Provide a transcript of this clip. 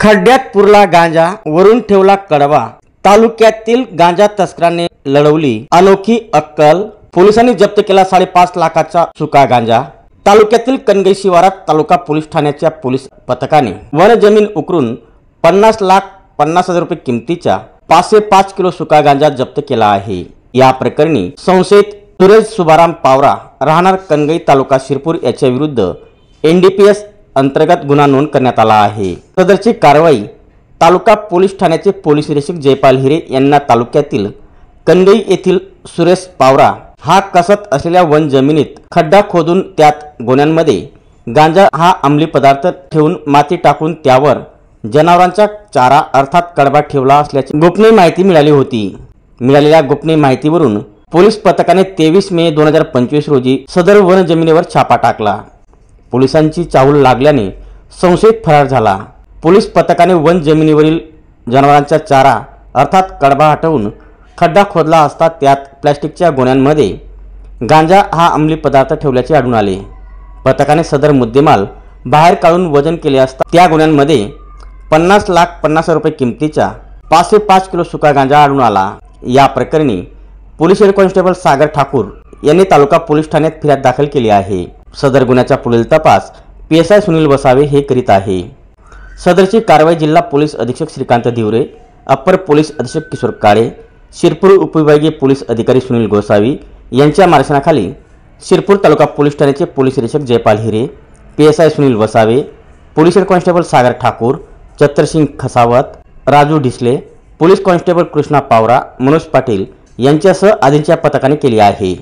खड्ड्यात पुरला गांजा, वरून ठेवला कडवा। तालुक्यातील गांजा तस्करांनी लढवली अनोखी अक्कल। पोलिसांनी जप्त केला 5.5 लाखाचा सुका गांजा। तालुक्यातील कणगई शिवारात तालुका पोलीस ठाण्याच्या पोलीस पथकाने वन जमीन उकरून 50,50,000 रुपये किमतीचा 505 किलो सुका गांजा जप्त केला आहे। या प्रकरणी संशयित सुरेश सुभाराम पावरा राहणार कणगई तालुका शिरपूर याच्या विरुद्ध NDPS अंतर्गत गुन्हा नोंद करण्यात आला आहे। सदरची कारवाई तालुका पोलीस ठाण्याचे पोलीस निरीक्षक जयपाल हिरे यांना तालुक्यातील कणगई येथील सुरेश पावरा हा कसत असलेल्या वन जमिनीत खड्डा खोदून त्यात गोण्यांमध्ये गांजा हा अंमली पदार्थ ठेवून माती टाकून त्यावर जनावरांचा चारा अर्थात कडबा ठेवला असल्याची गोपनीय माहिती मिळाली होती। मिळालेल्या गोपनीय माहितीवरून पोलीस पथकाने 23 मे 2025 रोजी सदर वन जमिनीवर छापा टाकला। पोलिसांची चाहूल लागल्याने संशयित फरार झाला। पोलीस पथकाने वन जमिनीवरील जनावरांचा चारा अर्थात कडबा हटवून खड्डा खोदला असता त्यात प्लास्टिकच्या गोण्यांमध्ये गांजा हा अंमली पदार्थ ठेवल्याचे आढळून आले। पथकाने सदर मुद्देमाल बाहेर काढून वजन केले असता त्या गोण्यांमध्ये 50,50,000 रुपये किमतीचा 505 किलो सुका गांजा आढळून आला। या प्रकरणी police head constable Sagar Thakur यांनी तालुका पोलीस ठाण्यात फिर्याद दाखल केली आहे। सदर गुन्ह्याचा पुढील तपास PSI सुनील वसावे हे करीत आहे। सदरची कारवाई जिल्हा पोलीस अधीक्षक श्रीकांत धिवरे, अप्पर पोलीस अधीक्षक किशोर काळे, शिरपूर उपविभागीय पोलीस अधिकारी सुनील गोसावी यांच्या मार्गदर्शनाखाली शिरपूर तालुका पोलीस ठाण्याचे पोलीस निरीक्षक Jaipal Hire, PSI Sunil Vasave, police head constable Sagar Thakur, Chatrasingh Khasawat, Raju Dhisale, police constable Krishna Pawara, Manoj Patil यांच्यासह आधींच्या पथकाने केली आहे।